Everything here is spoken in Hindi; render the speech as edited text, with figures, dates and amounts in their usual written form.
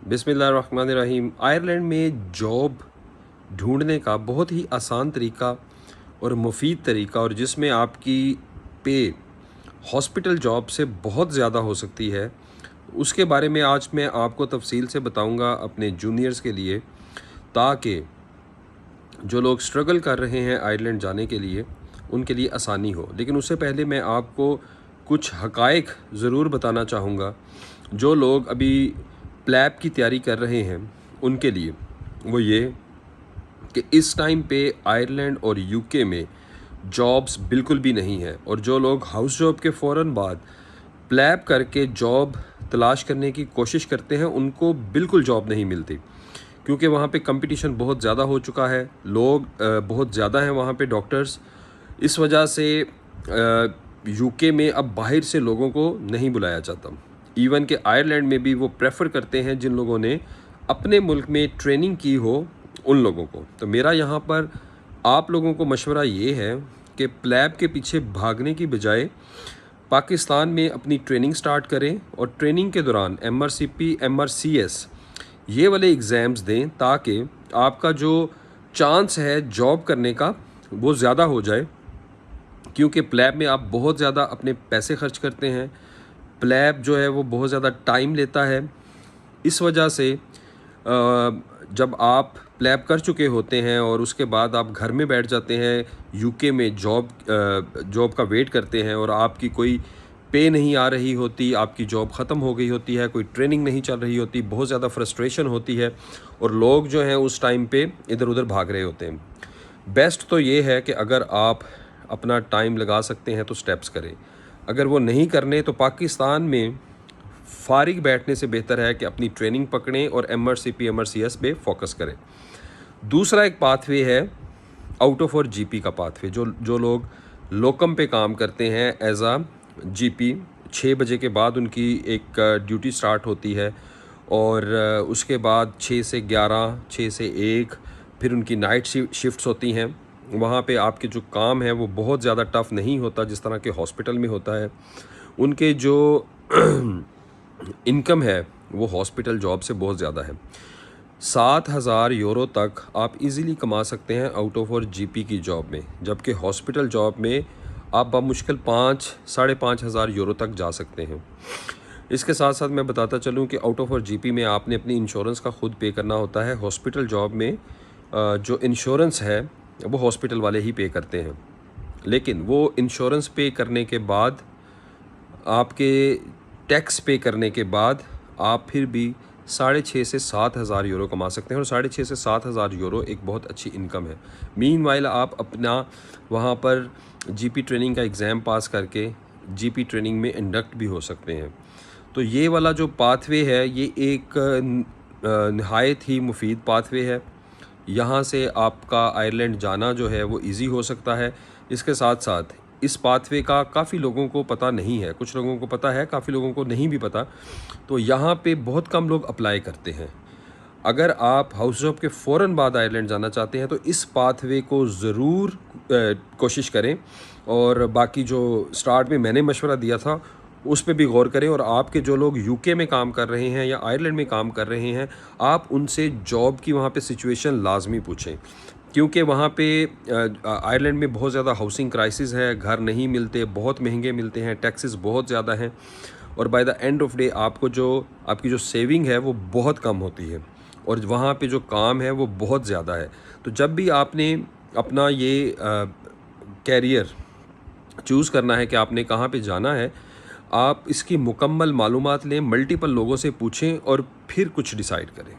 बिस्मिल्लाहिर्रहमानिर्रहीम। आयरलैंड में जॉब ढूंढने का बहुत ही आसान तरीका और मुफीद तरीका, और जिसमें आपकी पे हॉस्पिटल जॉब से बहुत ज़्यादा हो सकती है, उसके बारे में आज मैं आपको तफसील से बताऊंगा अपने जूनियर्स के लिए, ताकि जो लोग स्ट्रगल कर रहे हैं आयरलैंड जाने के लिए उनके लिए आसानी हो। लेकिन उससे पहले मैं आपको कुछ हकायक ज़रूर बताना चाहूँगा जो लोग अभी प्लैब की तैयारी कर रहे हैं उनके लिए। वो ये कि इस टाइम पे आयरलैंड और यूके में जॉब्स बिल्कुल भी नहीं है, और जो लोग हाउस जॉब के फ़ौरन बाद प्लैब करके जॉब तलाश करने की कोशिश करते हैं उनको बिल्कुल जॉब नहीं मिलती, क्योंकि वहाँ पे कंपटीशन बहुत ज़्यादा हो चुका है। लोग बहुत ज़्यादा हैं वहाँ पे, डॉक्टर्स। इस वजह से यूके में अब बाहर से लोगों को नहीं बुलाया जाता। इवन कि आयरलैंड में भी वो प्रेफर करते हैं जिन लोगों ने अपने मुल्क में ट्रेनिंग की हो उन लोगों को। तो मेरा यहाँ पर आप लोगों को मशवरा ये है कि प्लैब के पीछे भागने की बजाय पाकिस्तान में अपनी ट्रेनिंग स्टार्ट करें, और ट्रेनिंग के दौरान MRCP MRCS ये वाले एग्ज़ाम्स दें, ताकि आपका जो चांस है जॉब करने का वो ज़्यादा हो जाए। क्योंकि प्लैब में आप बहुत ज़्यादा अपने पैसे खर्च करते हैं, प्लैब जो है वो बहुत ज़्यादा टाइम लेता है। इस वजह से जब आप प्लैब कर चुके होते हैं और उसके बाद आप घर में बैठ जाते हैं, यूके में जॉब का वेट करते हैं, और आपकी कोई पे नहीं आ रही होती, आपकी जॉब ख़त्म हो गई होती है, कोई ट्रेनिंग नहीं चल रही होती, बहुत ज़्यादा फ्रस्ट्रेशन होती है, और लोग जो हैं उस टाइम पे इधर उधर भाग रहे होते हैं। बेस्ट तो ये है कि अगर आप अपना टाइम लगा सकते हैं तो स्टेप्स करें। अगर वो नहीं करने तो पाकिस्तान में फारिग बैठने से बेहतर है कि अपनी ट्रेनिंग पकड़ें और MRCP MRCS पे फोकस करें। दूसरा एक पाथवे है आउट ऑफ और जीपी का पाथवे। जो लोग लोकम पे काम करते हैं एज आ जीपी, 6 बजे के बाद उनकी एक ड्यूटी स्टार्ट होती है, और उसके बाद 6 से 11, 6 से 1 फिर उनकी नाइट शिफ्ट्स होती हैं। वहाँ पे आपके जो काम है वो बहुत ज़्यादा टफ़ नहीं होता जिस तरह के हॉस्पिटल में होता है। उनके जो इनकम है वो हॉस्पिटल जॉब से बहुत ज़्यादा है। 7,000 यूरो तक आप इजीली कमा सकते हैं आउट ऑफ और जीपी की जॉब में, जबकि हॉस्पिटल जॉब में आप बामुश्किल 5,000-5,500 यूरो तक जा सकते हैं। इसके साथ साथ मैं बताता चलूँ कि आउट ऑफ और जीपी में आपने अपनी इंश्योरेंस का ख़ुद पे करना होता है। हॉस्पिटल जॉब में जो इंश्योरेंस है वो हॉस्पिटल वाले ही पे करते हैं, लेकिन वो इंश्योरेंस पे करने के बाद, आपके टैक्स पे करने के बाद, आप फिर भी 6,500 से 7,000 यूरो कमा सकते हैं, और 6,500 से 7,000 यूरो एक बहुत अच्छी इनकम है। मीनवाइल आप अपना वहाँ पर जीपी ट्रेनिंग का एग्ज़ाम पास करके जीपी ट्रेनिंग में इंडक्ट भी हो सकते हैं। तो ये वाला जो पाथवे है ये एक नहायत ही मुफीद पाथवे है। यहाँ से आपका आयरलैंड जाना जो है वो इजी हो सकता है। इसके साथ साथ इस पाथवे का काफ़ी लोगों को पता नहीं है, कुछ लोगों को पता है, काफ़ी लोगों को नहीं भी पता। तो यहाँ पे बहुत कम लोग अप्लाई करते हैं। अगर आप हाउस जॉब के फ़ौरन बाद आयरलैंड जाना चाहते हैं तो इस पाथवे को ज़रूर कोशिश करें, और बाकी जो स्टार्ट में मैंने मशवरा दिया था उस पर भी गौर करें। और आपके जो लोग यूके में काम कर रहे हैं या आयरलैंड में काम कर रहे हैं, आप उनसे जॉब की वहाँ पे सिचुएशन लाजमी पूछें, क्योंकि वहाँ पे आयरलैंड में बहुत ज़्यादा हाउसिंग क्राइसिस है, घर नहीं मिलते, बहुत महंगे मिलते हैं, टैक्सेस बहुत ज़्यादा हैं, और by the end of day आपकी जो सेविंग है वो बहुत कम होती है, और वहाँ पे जो काम है वो बहुत ज़्यादा है। तो जब भी आपने अपना ये कैरियर चूज़ करना है कि आपने कहाँ पे जाना है, आप इसकी मुकम्मल मालूमात लें, मल्टीपल लोगों से पूछें और फिर कुछ डिसाइड करें।